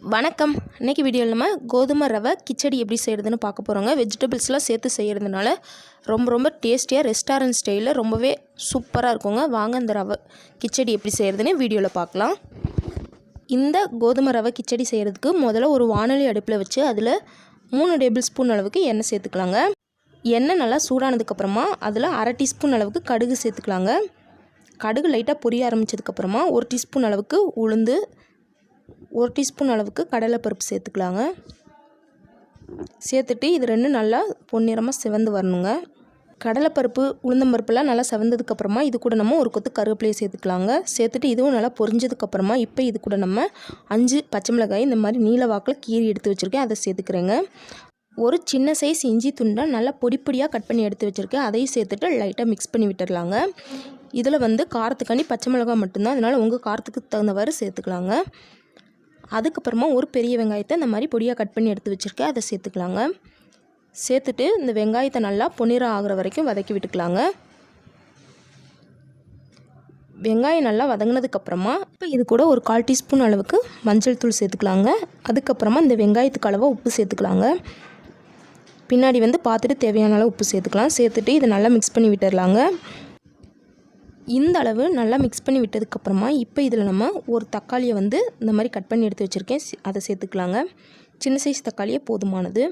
வணக்கம். இன்றைக்கி வீடியோவில் நம்ம கோதுமை ரவை கிச்சடி எப்படி செய்கிறதுன்னு பார்க்க போகிறோங்க. வெஜிடபிள்ஸ்லாம் சேர்த்து செய்கிறதுனால ரொம்ப டேஸ்டியாக ரெஸ்டாரண்ட் ஸ்டைலில் ரொம்பவே சூப்பராக இருக்குங்க. வாங்க இந்த ரவை கிச்சடி எப்படி செய்கிறதுன்னு வீடியோவில் பார்க்கலாம். இந்த கோதுமை ரவை கிச்சடி செய்கிறதுக்கு முதல்ல ஒரு வானொலி அடுப்பில் வச்சு அதில் 3 டேபிள் ஸ்பூன் அளவுக்கு எண்ணெய் சேர்த்துக்கலாங்க. எண்ணெய் நல்லா சூடானதுக்கப்புறமா அதில் 1/2 டீஸ்பூன் அளவுக்கு கடுகு சேர்த்துக்கலாங்க. கடுகு லைட்டாக பொரிய ஆரம்பித்ததுக்கப்புறமா 1 டீஸ்பூன் அளவுக்கு உளுந்து, 1 டீஸ்பூன் அளவுக்கு கடலைப்பருப்பு சேர்த்துக்கலாங்க. சேர்த்துட்டு இது ரெண்டும் நல்லா பொன்னிறமாக சிவந்து வரணுங்க. கடலைப்பருப்பு உளுந்தம்பருப்புலாம் நல்லா சிவந்ததுக்கப்புறமா இது கூட நம்ம ஒரு கொத்து கருவேப்பிலையை சேர்த்துக்கலாங்க. சேர்த்துட்டு இதுவும் நல்லா பொரிஞ்சதுக்கப்புறமா இப்போ இது கூட நம்ம 5 பச்சை மிளகாய் இந்த மாதிரி நீல வாக்கில் கீறி எடுத்து வச்சுருக்கேன், அதை சேர்த்துக்கிறேங்க. ஒரு சின்ன சைஸ் இஞ்சி துண்டை நல்லா பொடியாக கட் பண்ணி எடுத்து வச்சுருக்கேன், அதையும் சேர்த்துட்டு லைட்டாக மிக்ஸ் பண்ணி விட்டுடலாங்க. இதில் காரத்துக்காண்டி பச்சை மிளகாய் மட்டும்தான், அதனால் உங்கள் காரத்துக்கு தகுந்தவாறு சேர்த்துக்கலாங்க. அதுக்கப்புறமா ஒரு பெரிய வெங்காயத்தை இந்த மாதிரி பொடியாக கட் பண்ணி எடுத்து வச்சுருக்கேன், அதை சேர்த்துக்கலாங்க. சேர்த்துட்டு இந்த வெங்காயத்தை நல்லா பொன்னிறம் ஆகிற வரைக்கும் வதக்கி விட்டுக்கலாங்க. வெங்காயம் நல்லா வதங்கினதுக்கப்புறமா இப்போ இது கூட ஒரு 1/4 டீஸ்பூன் அளவுக்கு மஞ்சள் தூள் சேர்த்துக்கலாங்க. அதுக்கப்புறமா இந்த வெங்காயத்துக்கு அளவாக உப்பு சேர்த்துக்கலாங்க. பின்னாடி பார்த்துட்டு தேவையான அளவு உப்பு சேர்த்துக்கலாம். சேர்த்துட்டு இதை நல்லா மிக்ஸ் பண்ணி விட்டுடலாங்க. இந்த அளவு நல்லா மிக்ஸ் பண்ணி விட்டதுக்கப்புறமா இப்போ இதில் நம்ம ஒரு தக்காளியை இந்த மாதிரி கட் பண்ணி எடுத்து வச்சுருக்கேன், அதை சேர்த்துக்கலாங்க. சின்ன சைஸ் தக்காளியே போதுமானது.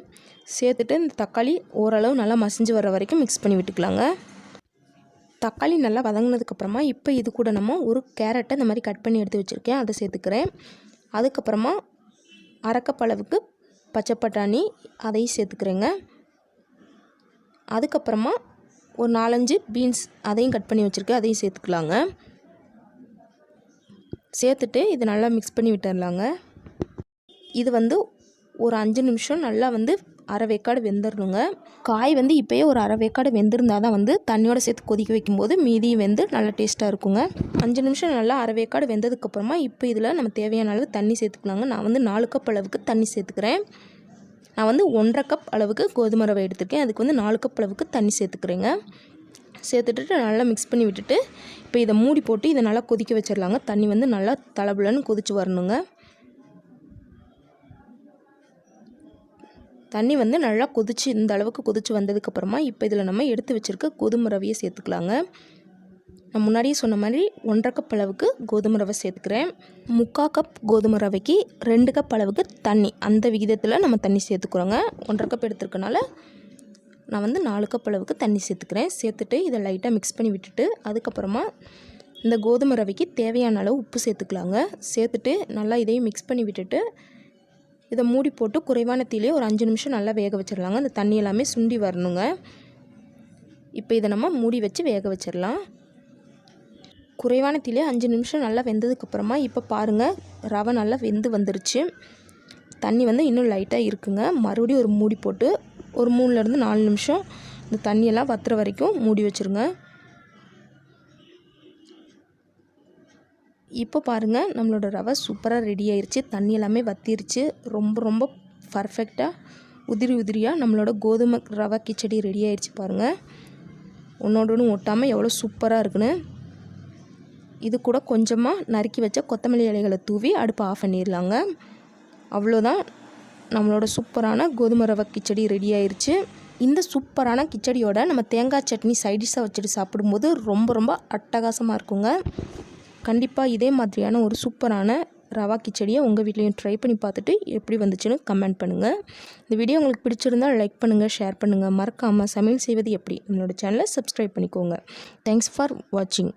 சேர்த்துட்டு இந்த தக்காளி ஓரளவு நல்லா மசிஞ்சு வர வரைக்கும் மிக்ஸ் பண்ணி விட்டுக்கலாங்க. தக்காளி நல்லா வதங்கினதுக்கப்புறமா இப்போ இது கூட நம்ம ஒரு கேரட்டை இந்த மாதிரி கட் பண்ணி எடுத்து வச்சுருக்கேன், அதை சேர்த்துக்கிறேன். அதுக்கப்புறமா 1/2 கப் அளவுக்கு பச்சை பட்டாணி, அதையும் சேர்த்துக்கிறேங்க. அதுக்கப்புறமா ஒரு 4-5 பீன்ஸ், அதையும் கட் பண்ணி வச்சுருக்கேன், அதையும் சேர்த்துக்கலாங்க. சேர்த்துட்டு இது நல்லா மிக்ஸ் பண்ணி விட்டுடலாங்க. இது ஒரு 5 நிமிஷம் நல்லா அரை வேக்காடு வெந்துடணுங்க. காய் இப்போயே ஒரு அரை வேக்காடு வெந்திருந்தால் தான் தண்ணியோடு சேர்த்து கொதிக்க வைக்கும்போது மீதியும் நல்லா டேஸ்ட்டாக இருக்குங்க. 5 நிமிஷம் நல்லா அரை வேக்காடு வெந்ததுக்கப்புறமா இப்போ இதில் நம்ம தேவையான அளவு தண்ணி சேர்த்துக்கலாங்க. நான் 4 கப் அளவுக்கு தண்ணி சேர்த்துக்கிறேன். நான் 1/2 கப் அளவுக்கு கோதுமை ரவை எடுத்துருக்கேன், அதுக்கு 4 கப் அளவுக்கு தண்ணி சேர்த்துக்கிறேங்க. சேர்த்துட்டு நல்லா மிக்ஸ் பண்ணி விட்டுட்டு இப்போ இதை மூடி போட்டு இதை நல்லா கொதிக்க வச்சிடலாங்க. தண்ணி நல்லா தளபுலன்னு கொதிச்சு வரணுங்க. தண்ணி நல்லா கொதிச்சு இந்த அளவுக்கு கொதிச்சு வந்ததுக்கப்புறமா இப்போ இதில் நம்ம எடுத்து வச்சுருக்க கோதுமை ரவையை சேர்த்துக்கலாங்க. நான் முன்னாடியே சொன்ன மாதிரி 1/2 கப் அளவுக்கு கோதுமை ரவை சேர்த்துக்கிறேன். 3/4 கப் கோதுமை ரவைக்கு 2 கப் அளவுக்கு தண்ணி, அந்த விகிதத்தில் நம்ம தண்ணி சேர்த்துக்கிறோங்க. 1/2 கப் எடுத்துருக்கனால நான் 4 கப் அளவுக்கு தண்ணி சேர்த்துக்கிறேன். சேர்த்துட்டு இதை லைட்டாக மிக்ஸ் பண்ணி விட்டுட்டு அதுக்கப்புறமா இந்த கோதுமை ரவைக்கு தேவையான அளவு உப்பு சேர்த்துக்கலாங்க. சேர்த்துட்டு நல்லா இதையும் மிக்ஸ் பண்ணி விட்டுட்டு இதை மூடி போட்டு குறைவான தீயிலே ஒரு 5 நிமிஷம் நல்லா வேக வச்சிடலாங்க. அந்த தண்ணி எல்லாமே சுண்டி வரணுங்க. இப்போ இதை நம்ம மூடி வச்சு வேக வச்சிடலாம். குறைவான தீயிலே 5 நிமிஷம் நல்லா வெந்ததுக்கப்புறமா இப்போ பாருங்கள், ரவை நல்லா வெந்து வந்துருச்சு. தண்ணி இன்னும் லைட்டாக இருக்குங்க. மறுபடியும் ஒரு மூடி போட்டு ஒரு 3லேருந்து 4 நிமிஷம் இந்த தண்ணியெல்லாம் வத்துற வரைக்கும் மூடி வச்சுருங்க. இப்போ பாருங்கள், நம்மளோட ரவை சூப்பராக ரெடி ஆயிடுச்சு. தண்ணி எல்லாமே வத்திருச்சு. ரொம்ப பர்ஃபெக்டாக உதிரியாக நம்மளோட கோதுமை ரவை கிச்சடி ரெடி ஆயிடுச்சு. பாருங்கள், ஒன்றோடு ஒட்டாமல் எவ்வளோ சூப்பராக இருக்குன்னு. இது கூட கொஞ்சமாக நறுக்கி வச்ச கொத்தமல்லி இலைகளை தூவி அடுப்பை ஆஃப் பண்ணிடலாங்க. அவ்வளோதான், நம்மளோட சூப்பரான கோதுமை ரவை கிச்சடி ரெடி ஆயிடுச்சு. இந்த சூப்பரான கிச்சடியோட நம்ம தேங்காய் சட்னி சைடிஷாக வச்சுட்டு சாப்பிடும்போது ரொம்ப அட்டகாசமாக இருக்குங்க. கண்டிப்பாக இதே மாதிரியான ஒரு சூப்பரான ரவா கிச்சடியை உங்கள் வீட்லேயும் ட்ரை பண்ணி பார்த்துட்டு எப்படி வந்துச்சுன்னு கமெண்ட் பண்ணுங்கள். இந்த வீடியோ உங்களுக்கு பிடிச்சிருந்தால் லைக் பண்ணுங்கள், ஷேர் பண்ணுங்கள். மறக்காமல் சமையல் செய்வது எப்படி நம்மளோட சேனலை சப்ஸ்கிரைப் பண்ணிக்கோங்க. தேங்க்ஸ் ஃபார் வாட்சிங்.